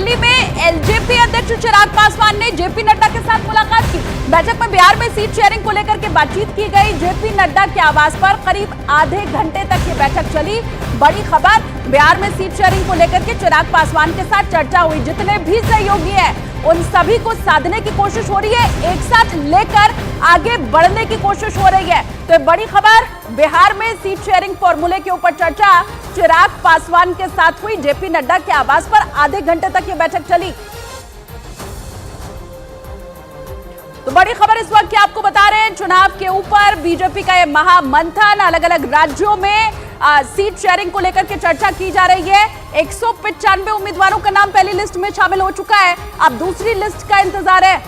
दिल्ली में एलजेपी अध्यक्ष चिराग पासवान ने जेपी नड्डा के साथ मुलाकात की। बैठक में बिहार में सीट शेयरिंग को लेकर के बातचीत की गई। जेपी नड्डा के आवास पर करीब आधे घंटे तक ये बैठक चली। बड़ी खबर, बिहार में सीट शेयरिंग को लेकर के चिराग पासवान के साथ चर्चा हुई। जितने भी सहयोगी हैं उन सभी को साधने की कोशिश हो रही है, एक साथ लेकर आगे बढ़ने की कोशिश हो रही है। तो बड़ी खबर, बिहार में सीट शेयरिंग फॉर्मूले के ऊपर चर्चा चिराग पासवान के साथ हुई। जेपी नड्डा के आवास पर आधे घंटे तक ये बैठक चली। तो बड़ी खबर इस वक्त क्या आपको बता रहे हैं, चुनाव के ऊपर बीजेपी का ये महामंथन, अलग अलग राज्यों में सीट शेयरिंग को लेकर के चर्चा की जा रही है। 195 उम्मीदवारों का नाम पहली लिस्ट में शामिल हो चुका है, अब दूसरी लिस्ट का इंतजार है।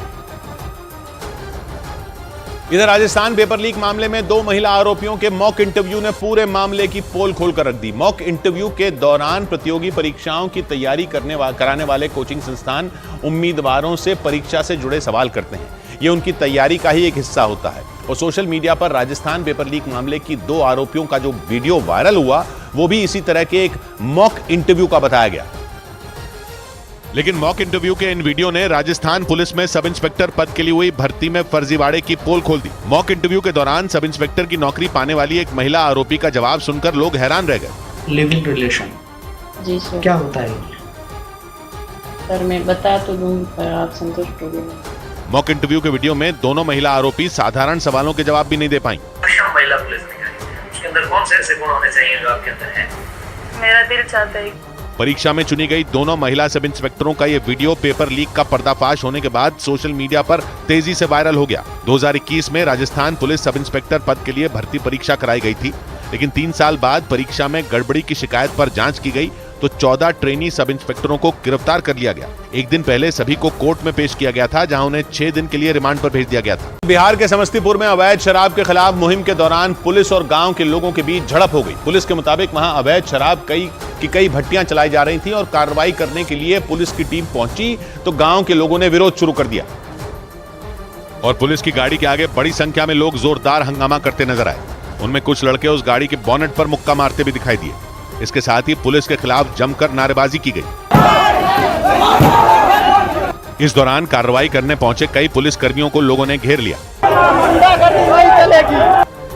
इधर राजस्थान पेपर लीक मामले में 2 महिला आरोपियों के मॉक इंटरव्यू ने पूरे मामले की पोल खोलकर रख दी। मॉक इंटरव्यू के दौरान प्रतियोगी परीक्षाओं की तैयारी कराने वाले कोचिंग संस्थान उम्मीदवारों से परीक्षा से जुड़े सवाल करते हैं। ये उनकी तैयारी का ही एक हिस्सा होता है। और सोशल मीडिया पर राजस्थान पेपर लीक मामले की 2 आरोपियों का जो वीडियो वायरल हुआ वो भी इसी तरह के एक मॉक इंटरव्यू का बताया गया। लेकिन मॉक इंटरव्यू के इन वीडियो ने राजस्थान पुलिस में सब इंस्पेक्टर पद के लिए हुई भर्ती में फर्जीवाड़े की पोल खोल दी। मॉक इंटरव्यू के दौरान सब इंस्पेक्टर की नौकरी पाने वाली एक महिला आरोपी का जवाब सुनकर लोग हैरान रह गए। लिविंग रिलेशन जी सर। क्या होता है? सर मैं बता तो दूं पर आप संतुष्ट होंगे। मॉक इंटरव्यू के वीडियो में दोनों महिला आरोपी साधारण सवालों के जवाब भी नहीं दे पाई। महिला पुलिस उसके अंदर कौन से ऐसे गुण होने चाहिए जो आपके अंदर हैं? मेरा दिल चाहता है। परीक्षा में चुनी गई दोनों महिला सब इंस्पेक्टरों का ये वीडियो पेपर लीक का पर्दाफाश होने के बाद सोशल मीडिया पर तेजी से वायरल हो गया। 2021 में राजस्थान पुलिस सब इंस्पेक्टर पद के लिए भर्ती परीक्षा कराई गई थी, लेकिन 3 साल बाद परीक्षा में गड़बड़ी की शिकायत पर जांच की गई तो 14 ट्रेनी सब इंस्पेक्टरों को गिरफ्तार कर लिया गया। एक दिन पहले सभी को कोर्ट में पेश किया गया था, जहां उन्हें 6 दिन के लिए रिमांड पर भेज दिया गया था। बिहार के समस्तीपुर में अवैध शराब के खिलाफ मुहिम के दौरान पुलिस और गांव के लोगों के बीच झड़प हो गई। पुलिस के मुताबिक वहां अवैध शराब की कई भट्टियां चलाई जा रही थी और कार्रवाई करने के लिए पुलिस की टीम पहुंची तो गांव के लोगों ने विरोध शुरू कर दिया और पुलिस की गाड़ी के आगे बड़ी संख्या में लोग जोरदार हंगामा करते नजर आए। उनमें कुछ लड़के उस गाड़ी के बोनेट पर मुक्का मारते भी दिखाई दिए। इसके साथ ही पुलिस के खिलाफ जमकर नारेबाजी की गई। इस दौरान कार्रवाई करने पहुंचे कई पुलिस कर्मियों को लोगों ने घेर लिया।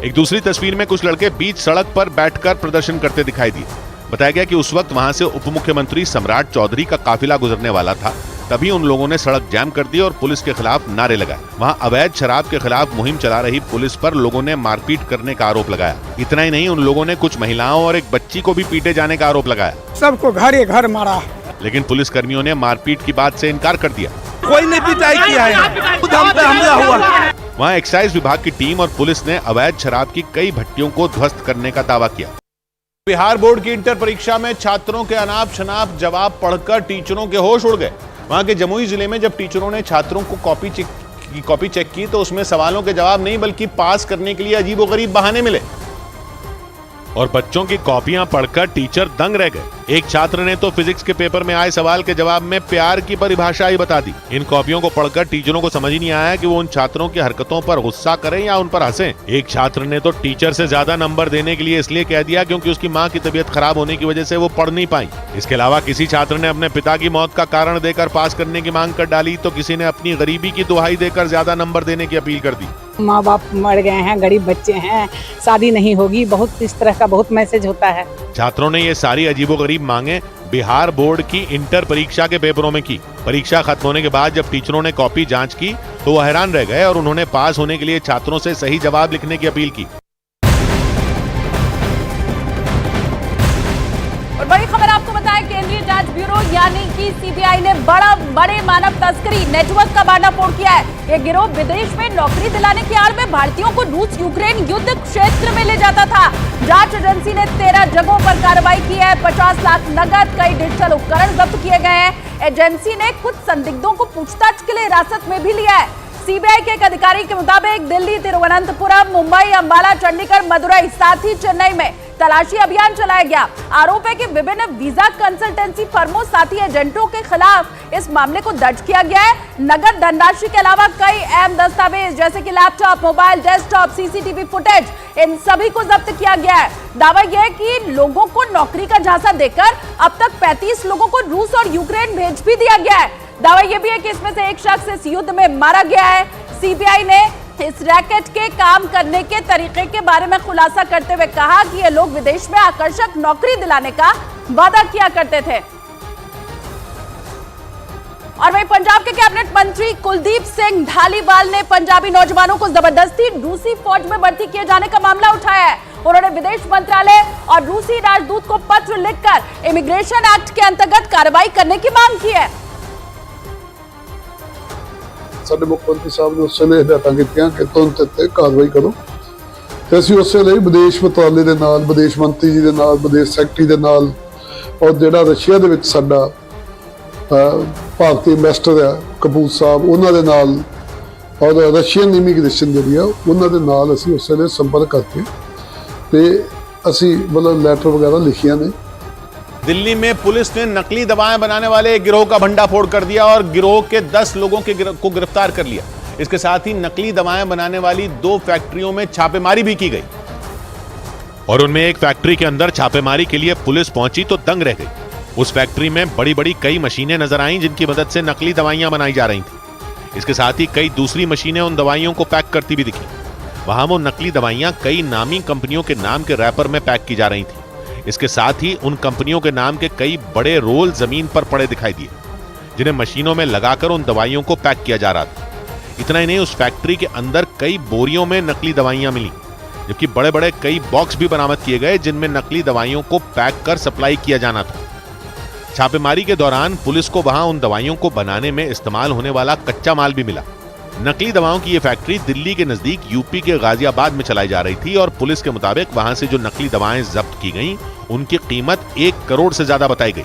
एक दूसरी तस्वीर में कुछ लड़के बीच सड़क पर बैठकर प्रदर्शन करते दिखाई दिए। बताया गया कि उस वक्त वहां से उप मुख्यमंत्री सम्राट चौधरी का काफिला गुजरने वाला था, तभी उन लोगों ने सड़क जाम कर दी और पुलिस के खिलाफ नारे लगाए। वहां अवैध शराब के खिलाफ मुहिम चला रही पुलिस पर लोगों ने मारपीट करने का आरोप लगाया। इतना ही नहीं, उन लोगों ने कुछ महिलाओं और एक बच्ची को भी पीटे जाने का आरोप लगाया। सबको घर मारा, लेकिन पुलिस कर्मियों ने मारपीट की बात से इनकार कर दिया। कोई ने पिटाई किया है, खुद हम पे हमला हुआ। वहाँ एक्साइज विभाग की टीम और पुलिस ने अवैध शराब की कई भट्टियों को ध्वस्त करने का दावा किया। बिहार बोर्ड की इंटर परीक्षा में छात्रों के अनाप शनाप जवाब पढ़कर टीचरों के होश उड़ गए। वहां के जमुई जिले में जब टीचरों ने छात्रों को कॉपी चेक की तो उसमें सवालों के जवाब नहीं बल्कि पास करने के लिए अजीबोगरीब बहाने मिले और बच्चों की कॉपियां पढ़कर टीचर दंग रह गए। एक छात्र ने तो फिजिक्स के पेपर में आए सवाल के जवाब में प्यार की परिभाषा ही बता दी। इन कॉपियों को पढ़कर टीचरों को समझ ही नहीं आया कि वो उन छात्रों की हरकतों पर गुस्सा करें या उन पर हंसें। एक छात्र ने तो टीचर से ज्यादा नंबर देने के लिए इसलिए कह दिया क्योंकि उसकी माँ की तबीयत खराब होने की वजह से वो पढ़ नहीं पाई। इसके अलावा किसी छात्र ने अपने पिता की मौत का कारण देकर पास करने की मांग कर डाली तो किसी ने अपनी गरीबी की दुहाई देकर ज्यादा नंबर देने की अपील कर दी। माँ बाप मर गए हैं, गरीब बच्चे हैं, शादी नहीं होगी, बहुत इस तरह का बहुत मैसेज होता है। छात्रों ने ये सारी अजीबोगरीब मांगे बिहार बोर्ड की इंटर परीक्षा के पेपरों में की। परीक्षा खत्म होने के बाद जब टीचरों ने कॉपी जांच की तो वो हैरान रह गए और उन्होंने पास होने के लिए छात्रों से सही जवाब लिखने की अपील की। और बड़ी खबर आपको बताएं, केंद्रीय जांच ब्यूरो यानी कि सीबीआई ने बड़े मानव तस्करी नेटवर्क का भांडाफोड़ किया है। ये गिरोह विदेश में नौकरी दिलाने की आड़ में भारतीयों को रूस यूक्रेन युद्ध क्षेत्र में ले जाता था। जांच एजेंसी ने 13 जगहों पर कार्रवाई की है। 50 लाख नगद, कई डिजिटल उपकरण जब्त किए गए हैं। एजेंसी ने कुछ संदिग्धों को पूछताछ के लिए हिरासत में भी लिया है। सीबीआई के एक अधिकारी के मुताबिक दिल्ली, तिरुवनंतपुरम, मुंबई, अंबाला, चंडीगढ़, मदुरई, साथ ही चेन्नई में तलाशी अभियान चलाया गया। आरोप है कि विभिन्न वीजा कंसल्टेंसी फर्मों साथी एजेंटों के खिलाफ इस मामले को दर्ज किया गया है। नगद धनराशि के अलावा कई अहम दस्तावेज जैसे कि laptop, mobile, desktop, CCTV footage, इन सभी को जब्त किया गया है। दावा यह है कि लोगों को नौकरी का झांसा देकर अब तक 35 लोगों को रूस और यूक्रेन भेज भी दिया गया है। दावा यह भी है कि इसमें से एक शख्स इस युद्ध में मारा गया है। सीबीआई ने इस रैकेट के काम करने के तरीके के बारे में खुलासा करते हुए कहा कि ये लोग विदेश में आकर्षक नौकरी दिलाने का वादा किया करते थे। और वहीं पंजाब के कैबिनेट मंत्री कुलदीप सिंह धालीवाल ने पंजाबी नौजवानों को जबरदस्ती रूसी फौज में भर्ती किए जाने का मामला उठाया है। उन्होंने विदेश मंत्रालय और रूसी राजदूत को पत्र लिखकर इमिग्रेशन एक्ट के अंतर्गत कार्रवाई करने की मांग की है। ਸਾਡੇ ਮੁੱਖ ਮੰਤਰੀ ਸਾਹਿਬ ਨੇ ਉਸੇ ਵੇਲੇ ਹਦਾਇਤਾਂ ਕੀਤੀਆਂ ਕਿ ਤੁਰੰਤ ਇੱਥੇ ਕਾਰਵਾਈ ਕਰੋ ਤੇ ਅਸੀਂ ਉਸੇ ਲਈ ਵਿਦੇਸ਼ ਮੰਤਰਾਲੇ ਦੇ ਨਾਲ, ਵਿਦੇਸ਼ ਮੰਤਰੀ ਜੀ ਦੇ ਨਾਲ, ਵਿਦੇਸ਼ ਸੈਕਟਰੀ ਦੇ ਨਾਲ ਔਰ ਜਿਹੜਾ ਰਸ਼ੀਆ ਦੇ ਵਿੱਚ ਸਾਡਾ ਭਾਰਤੀ ਐਮਬੈਸਡਰ ਹੈ ਕਪੂਰ ਸਾਹਿਬ, ਉਹਨਾਂ ਦੇ ਨਾਲ ਔਰ ਰਸ਼ੀਅਨ ਇਮੀਗ੍ਰੇਸ਼ਨ ਜਿਹੜੀ ਆ ਉਹਨਾਂ ਦੇ ਨਾਲ ਅਸੀਂ ਉਸੇ ਵੇਲੇ ਸੰਪਰਕ ਕਰਕੇ ਤੇ ਅਸੀਂ ਮਤਲਬ ਲੈਟਰ ਵਗੈरह ਲਿਖੀਆਂ ਨੇ। दिल्ली में पुलिस ने नकली दवाएं बनाने वाले एक गिरोह का भंडाफोड़ कर दिया और गिरोह के 10 लोगों को गिरफ्तार कर लिया। इसके साथ ही नकली दवाएं बनाने वाली 2 फैक्ट्रियों में छापेमारी भी की गई और उनमें एक फैक्ट्री के अंदर छापेमारी के लिए पुलिस पहुंची तो दंग रह गई। उस फैक्ट्री में बड़ी बड़ी कई मशीनें नजर आईं जिनकी मदद से नकली दवाइयां बनाई जा रही थी। इसके साथ ही कई दूसरी मशीनें उन दवाइयों को पैक करती भी दिखी। वहां वो नकली दवाइयां कई नामी कंपनियों के नाम के रैपर में पैक की जा रही थी। इसके साथ ही उन कंपनियों के नाम के कई बड़े रोल जमीन पर पड़े दिखाई दिए जिन्हें मशीनों में लगाकर उन दवाइयों को पैक किया जा रहा था। इतना ही नहीं, उस फैक्ट्री के अंदर कई बोरियों में नकली दवाइयां मिली, जबकि बड़े बड़े कई बॉक्स भी बरामद किए गए जिनमें नकली दवाइयों को पैक कर सप्लाई किया जाना था। छापेमारी के दौरान पुलिस को वहां उन दवाइयों को बनाने में इस्तेमाल होने वाला कच्चा माल भी मिला। नकली दवाओं की यह फैक्ट्री दिल्ली के नजदीक यूपी के गाजियाबाद में चलाई जा रही थी और पुलिस के मुताबिक वहां से जो नकली दवाएं जब्त की गईं, उनकी कीमत 1 करोड़ से ज्यादा बताई गई।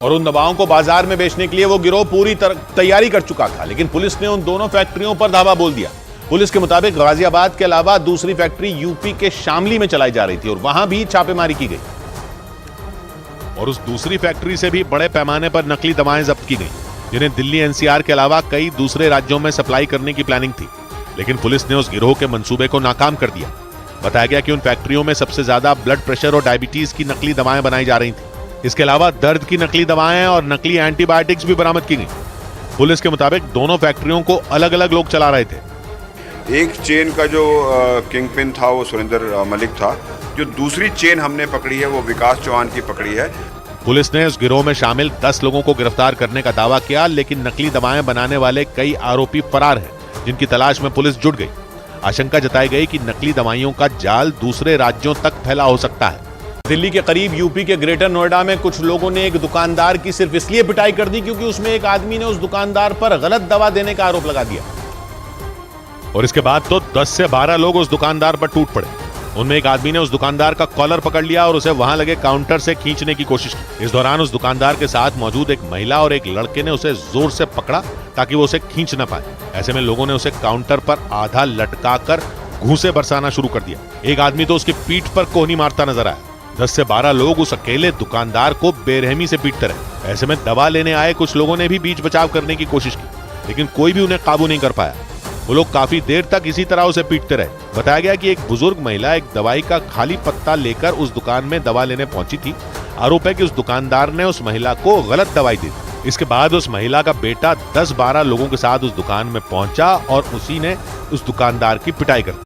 और उन दवाओं को बाजार में बेचने के लिए वो गिरोह पूरी तैयारी कर चुका था, लेकिन पुलिस ने उन दोनों फैक्ट्रियों पर धावा बोल दिया। पुलिस के मुताबिक गाजियाबाद के अलावा दूसरी फैक्ट्री यूपी के शामली में चलाई जा रही थी और वहां भी छापेमारी की गई और उस दूसरी फैक्ट्री से भी बड़े पैमाने पर नकली दवाएं जब्त की गई जिन्हें दिल्ली एनसीआर के अलावा कई दूसरे राज्यों में सप्लाई करने की प्लानिंग थी। लेकिन पुलिस ने उस गिरोह के मंसूबे को नाकाम कर दिया। बताया गया कि उन फैक्ट्रियों में सबसे ज्यादा ब्लड प्रेशर और डायबिटीज की नकली दवाएं बनाई जा रही थी। इसके अलावा दर्द की नकली दवाएं और नकली एंटीबायोटिक्स भी बरामद की गई। पुलिस के मुताबिक दोनों फैक्ट्रियों को अलग अलग लोग चला रहे थे। एक चेन का जो किंग पिन था वो सुरेंद्र मलिक था। जो दूसरी चेन हमने पकड़ी है वो विकास चौहान की पकड़ी है। पुलिस ने उस गिरोह में शामिल 10 लोगों को गिरफ्तार करने का दावा किया, लेकिन नकली दवाएं बनाने वाले कई आरोपी फरार हैं जिनकी तलाश में पुलिस जुट गई। आशंका जताई गई कि नकली दवाइयों का जाल दूसरे राज्यों तक फैला हो सकता है। दिल्ली के करीब यूपी के ग्रेटर नोएडा में कुछ लोगों ने एक दुकानदार की सिर्फ इसलिए पिटाई कर दी क्योंकि उसमें एक आदमी ने उस दुकानदार पर गलत दवा देने का आरोप लगा दिया और इसके बाद तो 10 से 12 लोग उस दुकानदार पर टूट पड़े। उनमें एक आदमी ने उस दुकानदार का कॉलर पकड़ लिया और उसे वहां लगे काउंटर से खींचने की कोशिश की। इस दौरान उस दुकानदार के साथ मौजूद एक महिला और एक लड़के ने उसे जोर से पकड़ा ताकि वो उसे खींच न पाए। ऐसे में लोगों ने उसे काउंटर पर आधा लटकाकर घूंसे बरसाना शुरू कर दिया। एक आदमी तो उसकी पीठ पर कोहनी मारता नजर आया। 10 से 12 लोग उस अकेले दुकानदार को बेरहमी से पीटते रहे। ऐसे में दवा लेने आए कुछ लोगों ने भी बीच बचाव करने की कोशिश की, लेकिन कोई भी उन्हें काबू नहीं कर पाया। वो लोग काफी देर तक इसी तरह उसे पीटते रहे। बताया गया कि एक बुजुर्ग महिला एक दवाई का खाली पत्ता लेकर उस दुकान में दवा लेने पहुंची थी। आरोप है कि उस दुकानदार ने उस महिला को गलत दवाई दी। इसके बाद उस महिला का बेटा 10-12 लोगों के साथ उस दुकान में पहुंचा और उसी ने उस दुकानदार की पिटाई कर दी।